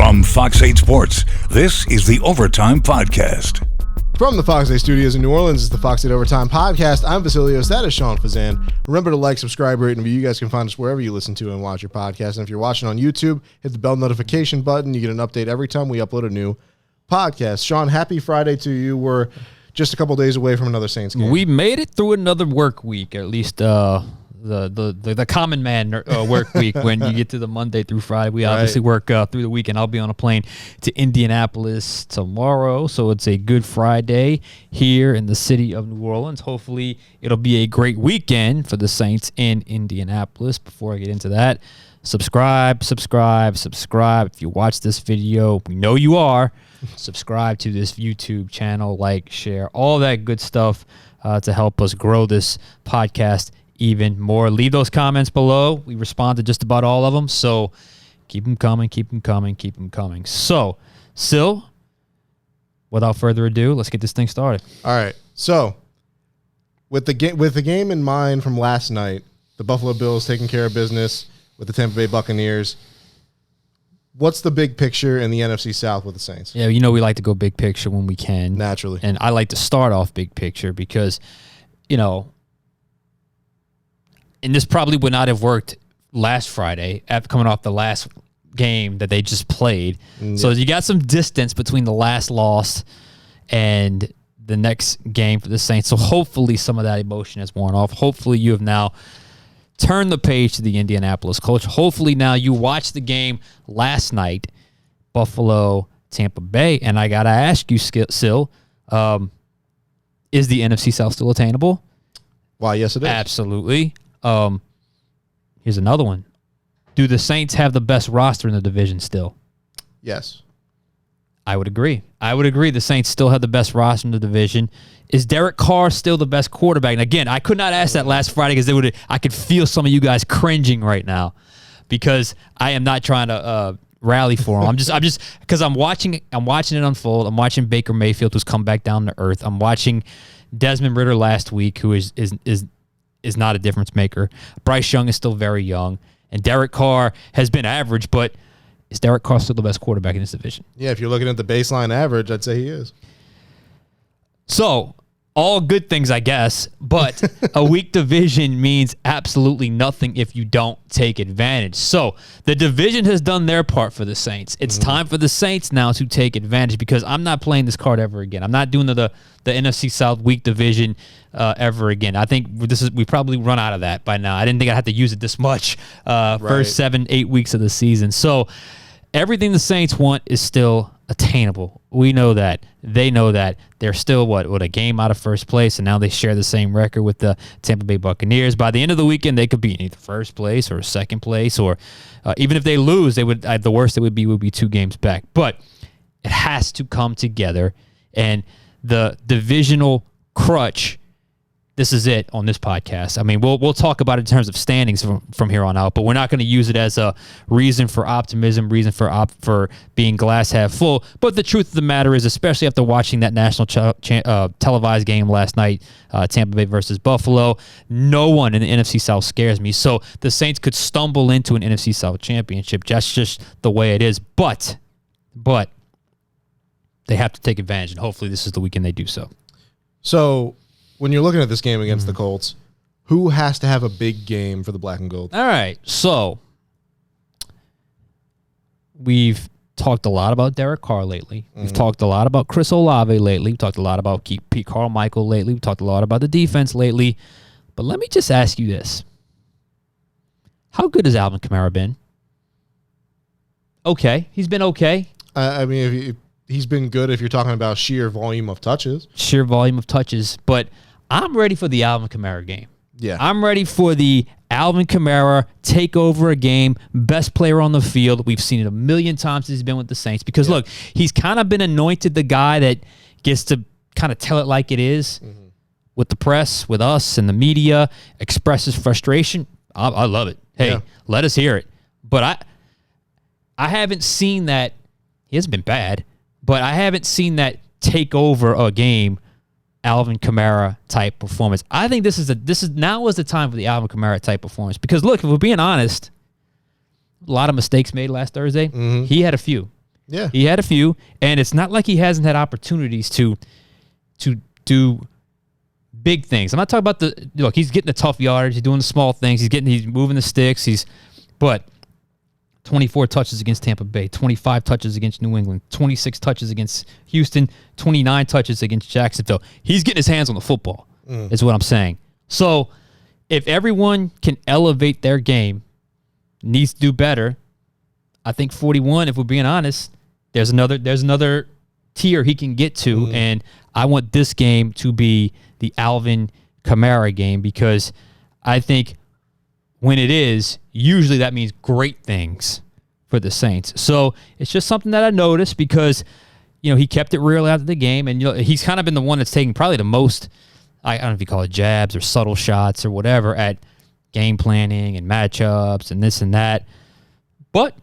From Fox 8 Sports, this is the Overtime Podcast. From the Fox 8 studios in New Orleans, it's the Fox 8 Overtime Podcast. I'm Vasilios. That is Sean Fazende. Remember to like, subscribe, rate, and review. You guys can find us wherever you listen to and watch your podcast. And if you're watching on YouTube, hit the bell notification button. You get an update every time we upload a new podcast. Sean, happy Friday to you. We're just a couple days away from another Saints game. We made it through another work week, or at least the common man work week when you get to the Monday through Friday. We obviously work through the weekend. I'll be on a plane to Indianapolis tomorrow, so it's a Good Friday here in the city of New Orleans. Hopefully, it'll be a great weekend for the Saints in Indianapolis. Before I get into that, subscribe. If you watch this video, we know you are. Subscribe to this YouTube channel, like, share, all that good stuff to help us grow this podcast even more. Leave those comments below. We respond to just about all of them, so keep them coming. So, Sil, without further ado, let's get this thing started. All right. So, with the game in mind from last night, the Buffalo Bills taking care of business with the Tampa Bay Buccaneers. What's the big picture in the NFC South with the Saints? Yeah, you know we like to go big picture when we can. Naturally. And I like to start off big picture because, you know, and this probably would not have worked last Friday after coming off the last game that they just played. Mm-hmm. So you got some distance between the last loss and the next game for the Saints. So hopefully some of that emotion has worn off. Hopefully you have now turned the page to the Indianapolis Colts. Hopefully now you watched the game last night, Buffalo, Tampa Bay. And I got to ask you, Sil, is the NFC South still attainable? Why, yes, it is. Absolutely. Here's another one. Do the Saints have the best roster in the division still? Yes. I would agree. The Saints still have the best roster in the division. Is Derek Carr still the best quarterback? And again, I could not ask that last Friday because I could feel some of you guys cringing right now because I am not trying to rally for him. I'm just because I'm watching it unfold. I'm watching Baker Mayfield who's come back down to earth. I'm watching Desmond Ridder last week, who is not a difference maker. Bryce Young is still very young. And Derek Carr has been average, but is Derek Carr still the best quarterback in this division? Yeah, if you're looking at the baseline average, I'd say he is. So, all good things, I guess, but a weak division means absolutely nothing if you don't take advantage. So, the division has done their part for the Saints. It's time for the Saints now to take advantage because I'm not playing this card ever again. I'm not doing the NFC South weak division ever again. I think we probably run out of that by now. I didn't think I'd have to use it this much first 7-8 weeks of the season. So, everything the Saints want is still attainable. We know that. They know that. They're still, a game out of first place, and now they share the same record with the Tampa Bay Buccaneers. By the end of the weekend, they could be in either first place or second place, or even if they lose, they would the worst it would be 2 games back. But it has to come together, and the divisional crutch, this is it on this podcast. I mean, we'll talk about it in terms of standings from here on out, but we're not going to use it as a reason for optimism, reason for being glass half full. But the truth of the matter is, especially after watching that national televised game last night, Tampa Bay versus Buffalo, no one in the NFC South scares me. So the Saints could stumble into an NFC South championship. That's just the way it is. But they have to take advantage, and hopefully this is the weekend they do so. So, when you're looking at this game against the Colts, who has to have a big game for the black and gold? All right, so we've talked a lot about Derek Carr lately. We've talked a lot about Chris Olave lately. We've talked a lot about Pete Carmichael lately. We've talked a lot about the defense lately. But let me just ask you this. How good has Alvin Kamara been? Okay, he's been okay. I mean, he's been good if you're talking about sheer volume of touches. But I'm ready for the Alvin Kamara game. Yeah. I'm ready for the Alvin Kamara take over a game, best player on the field. We've seen it a million times since he's been with the Saints. Because, look, he's kind of been anointed the guy that gets to kind of tell it like it is with the press, with us, and the media, expresses frustration. I love it. Hey, let us hear it. But I haven't seen that. He hasn't been bad, but I haven't seen that take over a game Alvin Kamara type performance. I think now is the time for the Alvin Kamara type performance because look, if we're being honest, a lot of mistakes made last Thursday. He had a few. Yeah. He had a few, and it's not like he hasn't had opportunities to do big things. I'm not talking about look, he's getting the tough yardage, he's doing the small things, he's moving the sticks, but 24 touches against Tampa Bay, 25 touches against New England, 26 touches against Houston, 29 touches against Jacksonville. He's getting his hands on the football, is what I'm saying. So if everyone can elevate their game, needs to do better, I think 41, if we're being honest, there's another tier he can get to, and I want this game to be the Alvin Kamara game, because I think when it is, usually that means great things for the Saints. So it's just something that I noticed, because he kept it real after the game, and he's kind of been the one that's taking probably the most, I don't know if you call it jabs or subtle shots or whatever, at game planning and matchups and this and that. But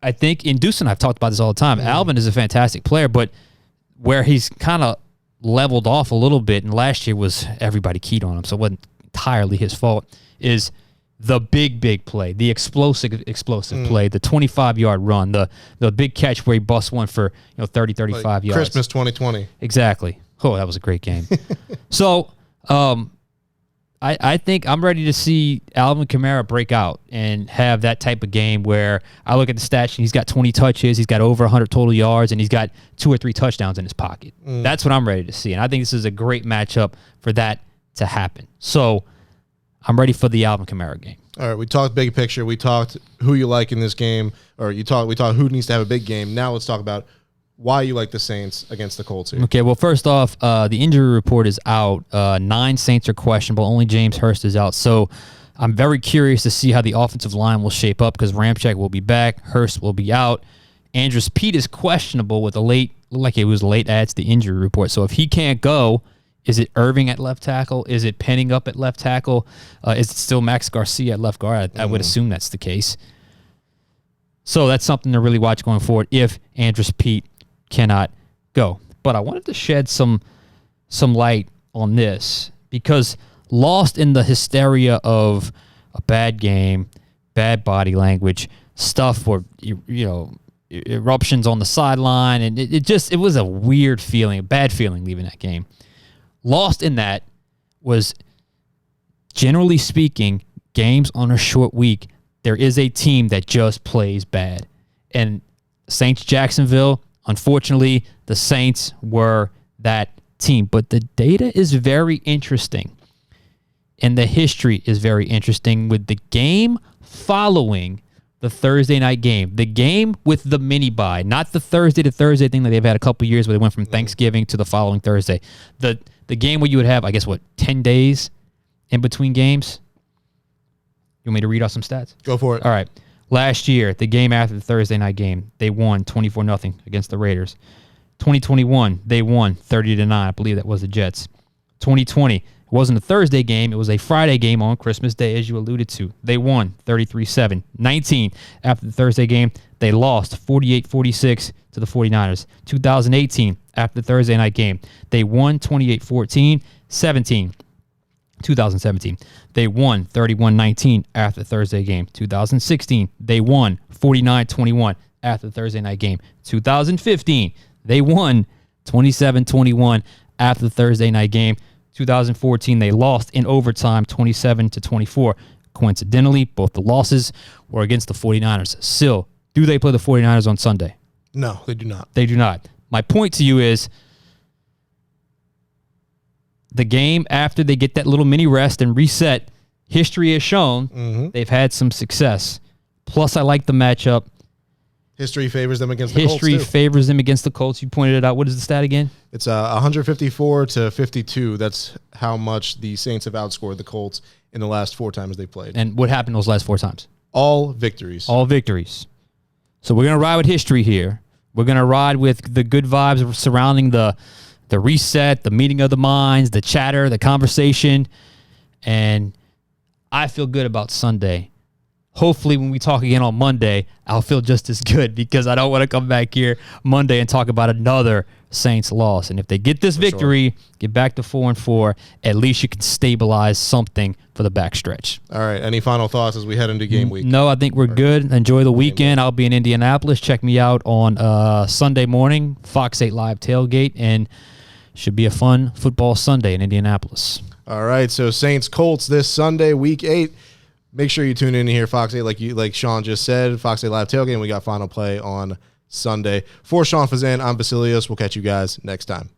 I think in Deuce and I've talked about this all the time. Alvin is a fantastic player, but where he's kind of leveled off a little bit, and last year was everybody keyed on him, so it wasn't entirely his fault, is the big play, the explosive play, the 25-yard run, the big catch where he busts one for 30, 35 yards. Christmas 2020. Exactly. Oh, that was a great game. So I think I'm ready to see Alvin Kamara break out and have that type of game where I look at the stats sheet, he's got 20 touches, he's got over 100 total yards, and he's got 2 or 3 touchdowns in his pocket. That's what I'm ready to see, and I think this is a great matchup for that to happen. So I'm ready for the Alvin Kamara game. All right, we talked big picture. We talked who you like in this game, or we talked who needs to have a big game. Now let's talk about why you like the Saints against the Colts here. Okay, well, first off, the injury report is out. 9 Saints are questionable. Only James Hurst is out. So I'm very curious to see how the offensive line will shape up, because Ramczyk will be back. Hurst will be out. Andrus Peat is questionable with looked like it was a late add to the injury report. So if he can't go, is it Irving at left tackle? Is it Penning up at left tackle? Is it still Max Garcia at left guard? I would assume that's the case. So that's something to really watch going forward if Andrus Peat cannot go. But I wanted to shed some light on this, because lost in the hysteria of a bad game, bad body language, stuff where eruptions on the sideline, and it was a weird feeling, a bad feeling leaving that game. Lost in that was, generally speaking, games on a short week, there is a team that just plays bad. And Saints Jacksonville, unfortunately, the Saints were that team. But the data is very interesting, and the history is very interesting with the game following the Thursday night game. The game with the mini bye, not the Thursday to Thursday thing that they've had a couple years where they went from Thanksgiving to the following Thursday. The game where you would have, 10 days in between games? You want me to read off some stats? Go for it. All right. Last year, the game after the Thursday night game, they won 24-0 against the Raiders. 2021, they won 30-9. I believe that was the Jets. 2020, it wasn't a Thursday game. It was a Friday game on Christmas Day, as you alluded to. They won 33-7. 19, after the Thursday game, they lost 48-46 to the 49ers. 2018, after the Thursday night game, they won 28-14. 17, 2017, they won 31-19 after the Thursday game. 2016, they won 49-21 after the Thursday night game. 2015, they won 27-21 after the Thursday night game. 2014, they lost in overtime 27-24. Coincidentally, both the losses were against the 49ers. Still, do they play the 49ers on Sunday? No, they do not. They do not. My point to you is, the game after they get that little mini rest and reset, history has shown they've had some success. Plus, I like the matchup. History favors them against the Colts, History favors them against the Colts. You pointed it out. What is the stat again? It's 154-52. That's how much the Saints have outscored the Colts in the last 4 times they played. And what happened those last 4 times? All victories. All victories. So we're going to ride with history here. We're going to ride with the good vibes surrounding the reset, the meeting of the minds, the chatter, the conversation. And I feel good about Sunday. hopefully when we talk again on Monday, I'll feel just as good because I don't want to come back here Monday and talk about another Saints loss. And if they get this victory, get back to 4-4, at least you can stabilize something for the backstretch. All right. Any final thoughts as we head into game week? No, I think we're good. Enjoy the weekend. I'll be in Indianapolis. Check me out on Sunday morning, Fox 8 Live Tailgate, and should be a fun football Sunday in Indianapolis. All right. So Saints Colts this Sunday, week 8. Make sure you tune in here, Fox 8, like Sean just said, Fox 8 Live Tailgate, and we got Final Play on Sunday. For Sean Fazende, I'm Vasilios. We'll catch you guys next time.